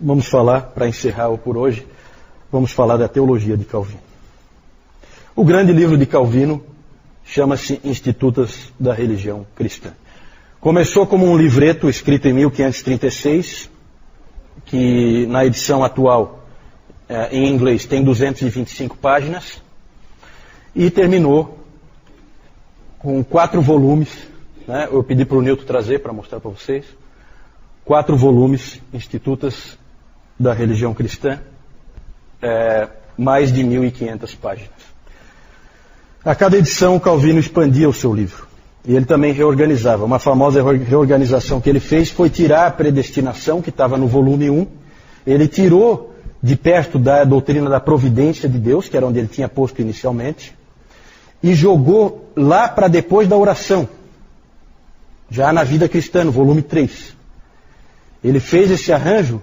vamos falar, para encerrar por hoje, vamos falar da teologia de Calvino. O grande livro de Calvino chama-se Institutas da Religião Cristã. Começou como um livreto escrito em 1536, que na edição atual, em inglês, tem 225 páginas, e terminou com 4 volumes, né? Eu pedi para o Nilton trazer para mostrar para vocês. 4 volumes, Institutas da Religião Cristã, mais de 1.500 páginas. A cada edição, Calvino expandia o seu livro. E ele também reorganizava. Uma famosa reorganização que ele fez foi tirar a predestinação, que estava no volume 1. Ele tirou de perto da doutrina da providência de Deus, que era onde ele tinha posto inicialmente, e jogou lá para depois da oração, já na vida cristã, no volume 3. Ele fez esse arranjo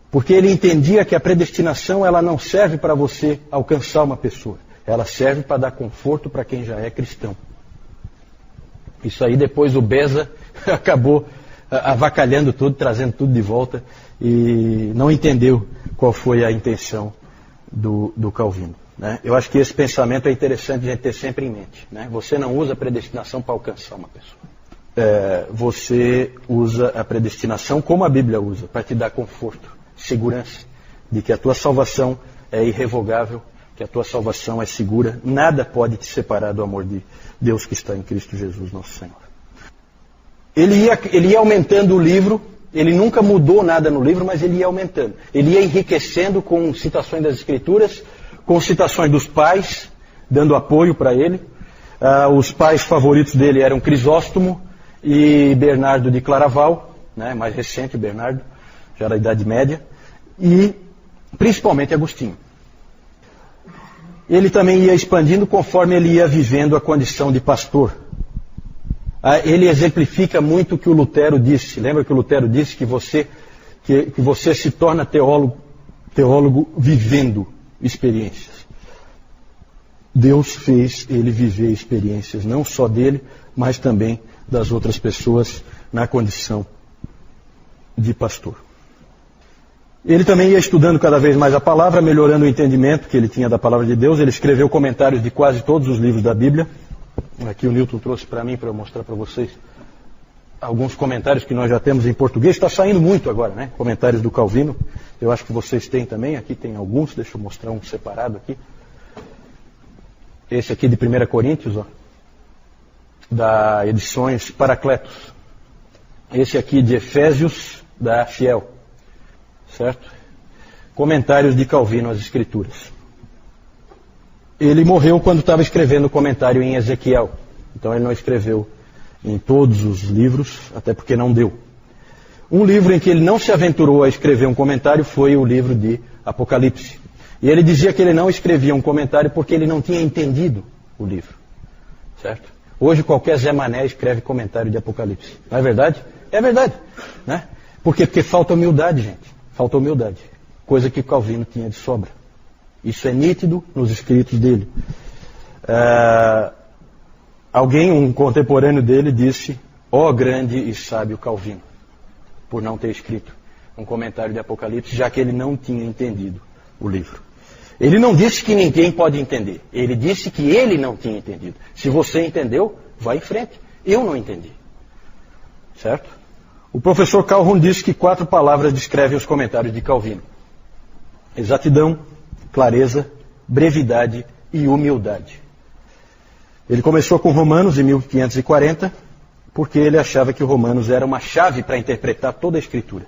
porque ele entendia que a predestinação ela não serve para você alcançar uma pessoa. Ela serve para dar conforto para quem já é cristão. Isso aí depois o Beza acabou avacalhando tudo, trazendo tudo de volta e não entendeu qual foi a intenção do Calvino. Né? Eu acho que esse pensamento é interessante a gente ter sempre em mente. Né? Você não usa a predestinação para alcançar uma pessoa. Você usa a predestinação como a Bíblia usa, para te dar conforto, segurança, de que a tua salvação é irrevogável, que a tua salvação é segura, nada pode te separar do amor de Deus que está em Cristo Jesus, nosso Senhor. Ele ia aumentando o livro, ele nunca mudou nada no livro, mas ele ia aumentando. Ele ia enriquecendo com citações das Escrituras, com citações dos pais, dando apoio para ele. Os pais favoritos dele eram Crisóstomo e Bernardo de Claraval, né, mais recente Bernardo, já da Idade Média, e principalmente Agostinho. Ele também ia expandindo conforme ele ia vivendo a condição de pastor. Ele exemplifica muito o que o Lutero disse. Lembra que o Lutero disse que você se torna teólogo vivendo experiências. Deus fez ele viver experiências, não só dele, mas também das outras pessoas na condição de pastor. Ele também ia estudando cada vez mais a palavra, melhorando o entendimento que ele tinha da palavra de Deus. Ele escreveu comentários de quase todos os livros da Bíblia. Aqui o Nilton trouxe para mim, para eu mostrar para vocês alguns comentários que nós já temos em português. Está saindo muito agora, né? Comentários do Calvino. Eu acho que vocês têm também. Aqui tem alguns. Deixa eu mostrar um separado aqui. Esse aqui de 1 Coríntios, ó, da Edições Paracletos. Esse aqui de Efésios, da Fiel. Certo? Comentários de Calvino às Escrituras. Ele morreu quando estava escrevendo o comentário em Ezequiel. Então ele não escreveu em todos os livros, até porque não deu. Um livro em que ele não se aventurou a escrever um comentário foi o livro de Apocalipse. E ele dizia que ele não escrevia um comentário porque ele não tinha entendido o livro. Certo? Hoje qualquer Zé Mané escreve comentário de Apocalipse. Não é verdade? É verdade. Né? Por quê? Porque falta humildade, gente. Falta humildade. Coisa que Calvino tinha de sobra. Isso é nítido nos escritos dele. Um contemporâneo dele, disse: ó grande e sábio Calvino, por não ter escrito um comentário de Apocalipse, já que ele não tinha entendido o livro. Ele não disse que ninguém pode entender. Ele disse que ele não tinha entendido. Se você entendeu, vá em frente. Eu não entendi. Certo? O professor Calhoun disse que 4 palavras descrevem os comentários de Calvino: exatidão, clareza, brevidade e humildade. Ele começou com Romanos em 1540, porque ele achava que Romanos era uma chave para interpretar toda a Escritura.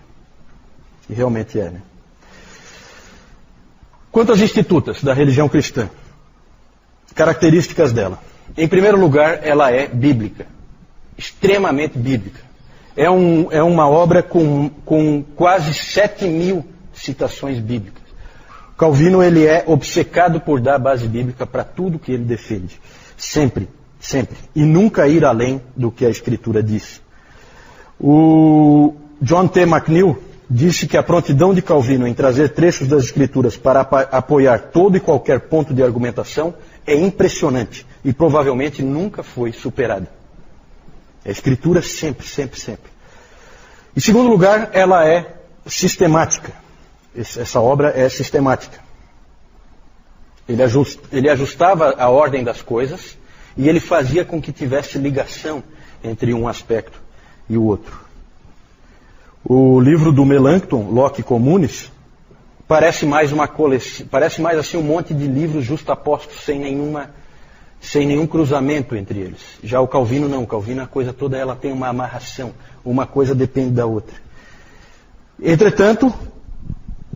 E realmente é, né? Quanto às institutas da religião cristã, características dela. Em primeiro lugar, ela é bíblica, extremamente bíblica. É uma obra com quase 7.000 citações bíblicas. Calvino ele é obcecado por dar base bíblica para tudo que ele defende. Sempre, sempre. E nunca ir além do que a Escritura diz. O John T. McNeill disse que a prontidão de Calvino em trazer trechos das Escrituras para apoiar todo e qualquer ponto de argumentação é impressionante e provavelmente nunca foi superada. A Escritura sempre, sempre, sempre. Em segundo lugar, ela é sistemática. Essa obra é sistemática. Ele ajustava a ordem das coisas e ele fazia com que tivesse ligação entre um aspecto e o outro. O livro do Melanchthon, Locke Communis, parece mais uma coleção, parece mais assim um monte de livros justapostos sem nenhum cruzamento entre eles. Já o Calvino não, o Calvino a coisa toda ela tem uma amarração, uma coisa depende da outra. Entretanto,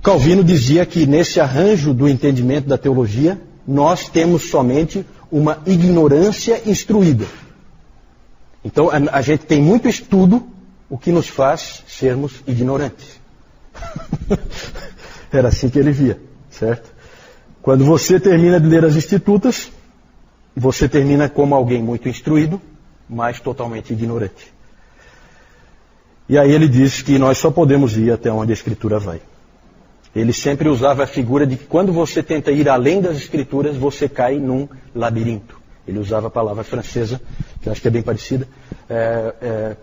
Calvino dizia que nesse arranjo do entendimento da teologia, nós temos somente uma ignorância instruída. Então a gente tem muito estudo, o que nos faz sermos ignorantes. Era assim que ele via, certo? Quando você termina de ler as Institutas, você termina como alguém muito instruído, mas totalmente ignorante. E aí ele diz que nós só podemos ir até onde a Escritura vai. Ele sempre usava a figura de que quando você tenta ir além das Escrituras, você cai num labirinto. Ele usava a palavra francesa, que eu acho que é bem parecida,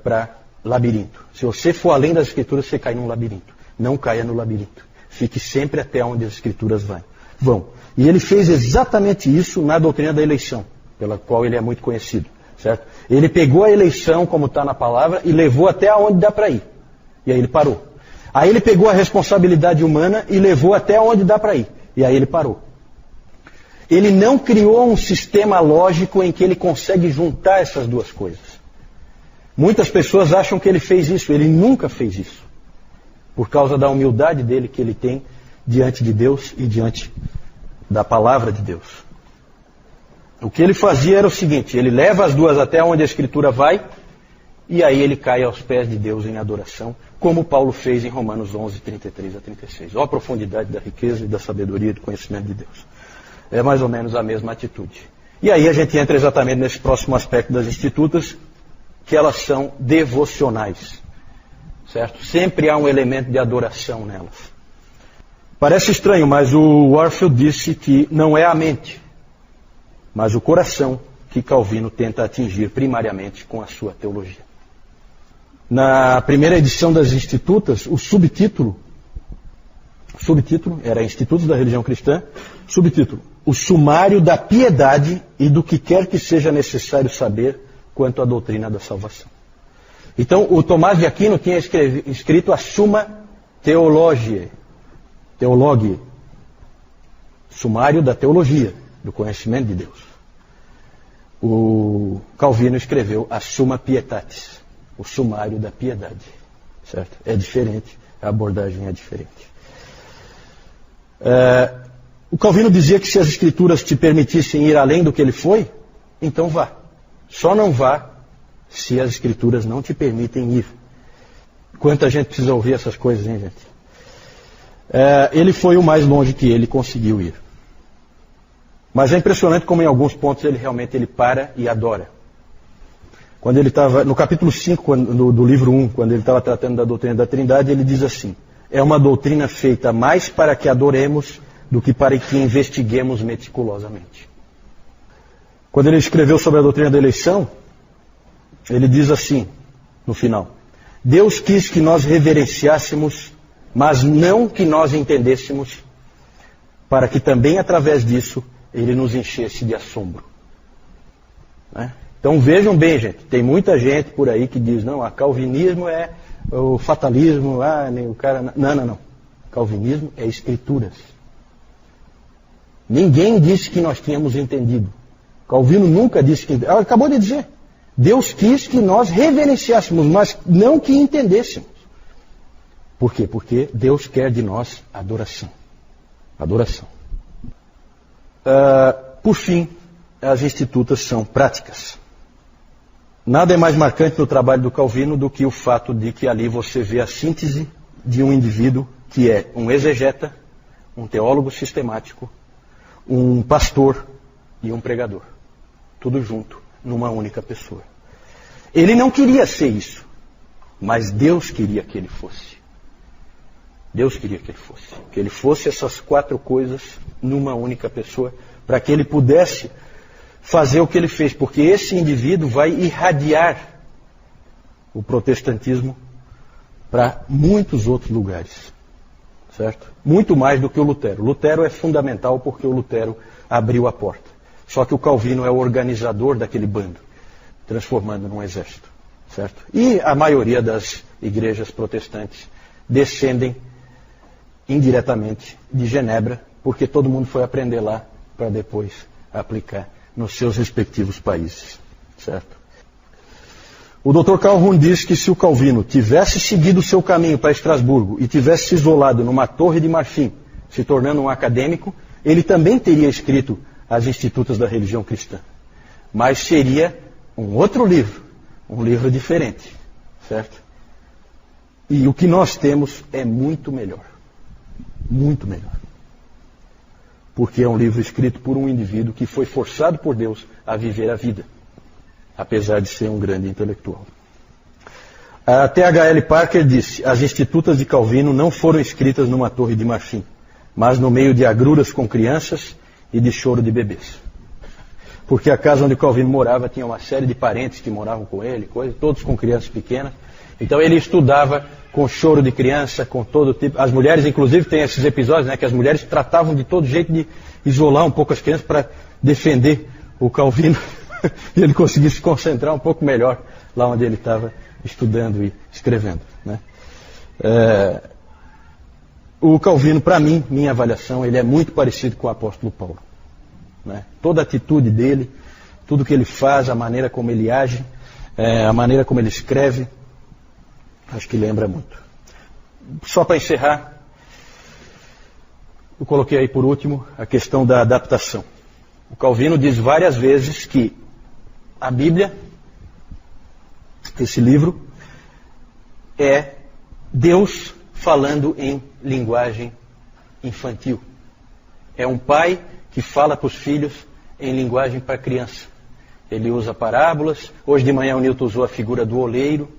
para labirinto. Se você for além das Escrituras, você cai num labirinto. Não caia no labirinto. Fique sempre até onde as Escrituras vão. E ele fez exatamente isso na doutrina da eleição, pela qual ele é muito conhecido. Certo? Ele pegou a eleição, como está na palavra, e levou até onde dá para ir. E aí ele parou. Aí ele pegou a responsabilidade humana e levou até onde dá para ir. E aí ele parou. Ele não criou um sistema lógico em que ele consegue juntar essas duas coisas. Muitas pessoas acham que ele fez isso. Ele nunca fez isso. Por causa da humildade dele que ele tem diante de Deus e diante da palavra de Deus. O que ele fazia era o seguinte: ele leva as duas até onde a Escritura vai, e aí ele cai aos pés de Deus em adoração, como Paulo fez em Romanos 11, 33 a 36. Ó a profundidade da riqueza e da sabedoria e do conhecimento de Deus. É mais ou menos a mesma atitude. E aí a gente entra exatamente nesse próximo aspecto das Institutas, que elas são devocionais. Certo? Sempre há um elemento de adoração nelas. Parece estranho, mas o Warfield disse que não é a mente, mas o coração que Calvino tenta atingir primariamente com a sua teologia. Na primeira edição das Institutas, o subtítulo era Institutos da Religião Cristã, subtítulo: O sumário da piedade e do que quer que seja necessário saber quanto à doutrina da salvação. Então, o Tomás de Aquino tinha escrito a Summa Theologiae, sumário da teologia, do conhecimento de Deus. O Calvino escreveu a Summa Pietatis, o sumário da piedade. Certo? É diferente, a abordagem é diferente. O Calvino dizia que se as Escrituras te permitissem ir além do que ele foi, então vá. Só não vá se as Escrituras não te permitem ir. Quanta gente precisa ouvir essas coisas, hein, gente? Ele foi o mais longe que ele conseguiu ir. Mas é impressionante como em alguns pontos ele para e adora. Quando ele estava, no capítulo 5 do livro 1, quando ele estava tratando da doutrina da Trindade, ele diz assim: é uma doutrina feita mais para que adoremos do que para que investiguemos meticulosamente. Quando ele escreveu sobre a doutrina da eleição, ele diz assim, no final: Deus quis que nós reverenciássemos, mas não que nós entendêssemos, para que também através disso ele nos enchesse de assombro. Né? Então vejam bem, gente, tem muita gente por aí que diz: não, calvinismo é o fatalismo, nem o cara... Não. Calvinismo é Escrituras. Ninguém disse que nós tínhamos entendido. Calvino nunca disse que... acabou de dizer. Deus quis que nós reverenciássemos, mas não que entendêssemos. Por quê? Porque Deus quer de nós adoração. Adoração. Por fim, as Institutas são práticas. Nada é mais marcante no trabalho do Calvino do que o fato de que ali você vê a síntese de um indivíduo que é um exegeta, um teólogo sistemático, um pastor e um pregador. Tudo junto, numa única pessoa. Ele não queria ser isso, mas Deus queria que ele fosse. Deus queria que ele fosse. Que ele fosse essas quatro coisas numa única pessoa, para que ele pudesse fazer o que ele fez, porque esse indivíduo vai irradiar o protestantismo para muitos outros lugares. certo? Muito mais do que o Lutero. Lutero é fundamental porque o Lutero abriu a porta. Só que o Calvino é o organizador daquele bando, transformando num exército, certo? E a maioria das igrejas protestantes descendem indiretamente de Genebra, porque todo mundo foi aprender lá para depois aplicar nos seus respectivos países, certo? O Dr. Calhoun diz que se o Calvino tivesse seguido o seu caminho para Estrasburgo e tivesse se isolado numa torre de marfim, se tornando um acadêmico, ele também teria escrito as Institutas da Religião Cristã. Mas seria um outro livro, um livro diferente, certo? E o que nós temos é muito melhor. Muito melhor. Porque é um livro escrito por um indivíduo que foi forçado por Deus a viver a vida, apesar de ser um grande intelectual. A T.H.L. Parker disse: as Institutas de Calvino não foram escritas numa torre de marfim, mas no meio de agruras com crianças e de choro de bebês. Porque a casa onde Calvino morava tinha uma série de parentes que moravam com ele, todos com crianças pequenas. Então ele estudava com choro de criança, com todo tipo. As mulheres, inclusive, têm esses episódios, né, que as mulheres tratavam de todo jeito de isolar um pouco as crianças para defender o Calvino e ele conseguir se concentrar um pouco melhor lá onde ele estava estudando e escrevendo, né? O Calvino, para mim, minha avaliação, ele é muito parecido com o apóstolo Paulo, né? Toda a atitude dele, tudo que ele faz, a maneira como ele age, a maneira como ele escreve, acho que lembra muito. Só para encerrar, eu coloquei aí por último a questão da adaptação. O Calvino diz várias vezes que a Bíblia, esse livro, é Deus falando em linguagem infantil. É um pai que fala para os filhos em linguagem para criança. Ele usa parábolas. Hoje de manhã o Newton usou a figura do oleiro,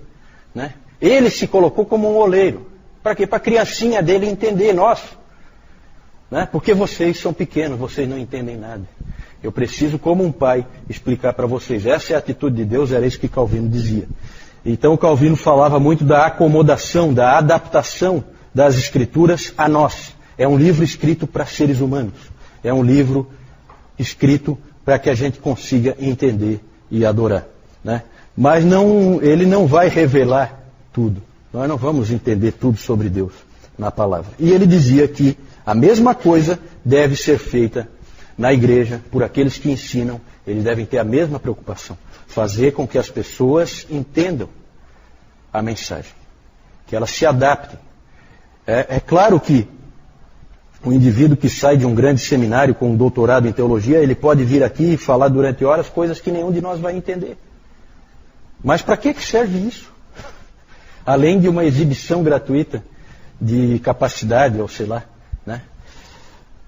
né? Ele se colocou como um oleiro. Para quê? Para a criancinha dele entender nós. Né? Porque vocês são pequenos, vocês não entendem nada. Eu preciso, como um pai, explicar para vocês. Essa é a atitude de Deus, era isso que Calvino dizia. Então o Calvino falava muito da acomodação, da adaptação das Escrituras a nós. É um livro escrito para seres humanos. É um livro escrito para que a gente consiga entender e adorar, né? Mas ele não vai revelar tudo. Nós não vamos entender tudo sobre Deus na palavra. E ele dizia que a mesma coisa deve ser feita na igreja por aqueles que ensinam. Eles devem ter a mesma preocupação. Fazer com que as pessoas entendam a mensagem. Que elas se adaptem. É claro que um indivíduo que sai de um grande seminário com um doutorado em teologia, ele pode vir aqui e falar durante horas coisas que nenhum de nós vai entender. Mas para que serve isso? Além de uma exibição gratuita de capacidade, ou sei lá, né?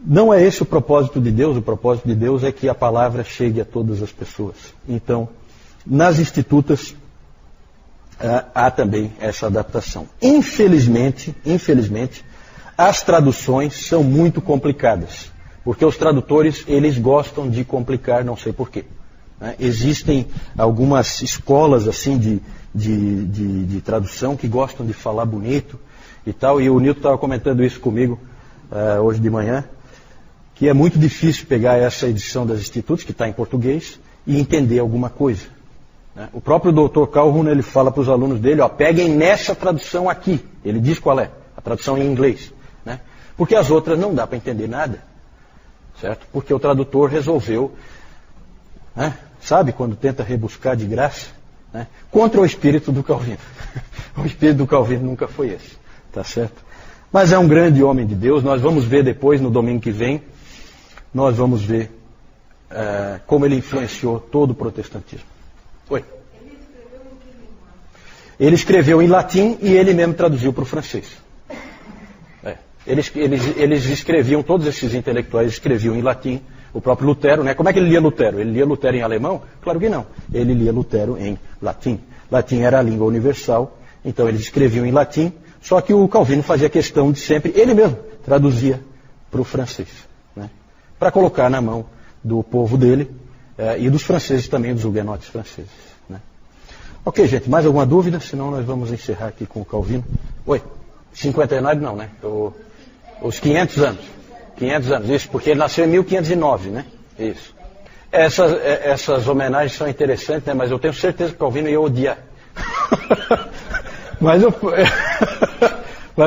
Não é esse o propósito de Deus. O propósito de Deus é que a palavra chegue a todas as pessoas. Então, nas Institutas, há também essa adaptação. Infelizmente, as traduções são muito complicadas. Porque os tradutores, eles gostam de complicar, não sei porquê. Né? Existem algumas escolas assim de tradução que gostam de falar bonito e tal. E o Newton estava comentando isso comigo hoje de manhã, que é muito difícil pegar essa edição das Institutos, que está em português, e entender alguma coisa. Né? O próprio Dr. Calhoun, ele fala para os alunos dele, peguem nessa tradução aqui. Ele diz qual é, a tradução em inglês. Né? Porque as outras não dá para entender nada. Certo? Porque o tradutor resolveu, né? Sabe quando tenta rebuscar de graça? Né? Contra o espírito do Calvino. O espírito do Calvino nunca foi esse. Tá certo? Mas é um grande homem de Deus. Nós vamos ver depois, no domingo que vem, nós vamos ver como ele influenciou todo o protestantismo. Oi? Ele escreveu em latim e ele mesmo traduziu para o francês. Eles escreviam, todos esses intelectuais escreviam em latim. O próprio Lutero, né? Como é que ele lia Lutero? Ele lia Lutero em alemão? Claro que não. Ele lia Lutero em latim. Latim era a língua universal, então eles escreviam em latim. Só que o Calvino fazia questão de sempre, ele mesmo traduzia para o francês, né? Para colocar na mão do povo dele e dos franceses também, dos huguenotes franceses, né? Ok, gente, mais alguma dúvida? Senão nós vamos encerrar aqui com o Calvino. Oi? 59 não, né? Os 500 anos. 500 anos, isso, porque ele nasceu em 1509, né? Isso. Essas homenagens são interessantes, né? Mas eu tenho certeza que Calvino ia odiar. Mas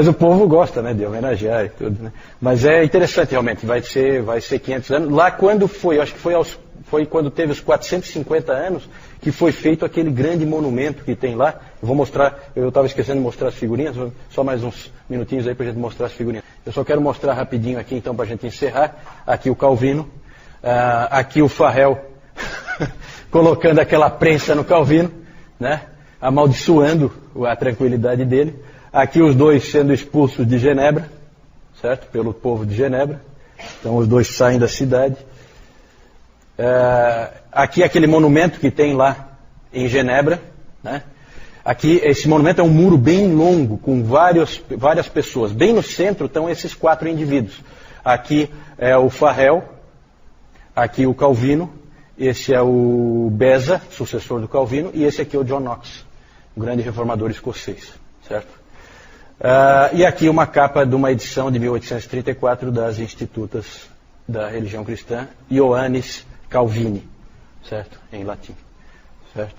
o povo gosta, né, de homenagear e tudo, né? Mas é interessante realmente, vai ser 500 anos. Lá quando foi, acho que foi quando teve os 450 anos que foi feito aquele grande monumento que tem lá. Eu vou mostrar, eu estava esquecendo de mostrar as figurinhas, só mais uns minutinhos aí para a gente mostrar as figurinhas. Eu só quero mostrar rapidinho aqui então para a gente encerrar. Aqui o Calvino, aqui o Farel colocando aquela prensa no Calvino, né? Amaldiçoando a tranquilidade dele. Aqui os dois sendo expulsos de Genebra, certo? Pelo povo de Genebra. Então os dois saem da cidade. Aqui aquele monumento que tem lá em Genebra, né? Aqui esse monumento é um muro bem longo, com várias pessoas. Bem no centro estão esses 4 indivíduos. Aqui é o Farel, aqui o Calvino, esse é o Beza, sucessor do Calvino, e esse aqui é o John Knox, um grande reformador escocês, certo? E aqui uma capa de uma edição de 1834 das Institutas da Religião Cristã, Ioannis Calvini, certo? Em latim, certo?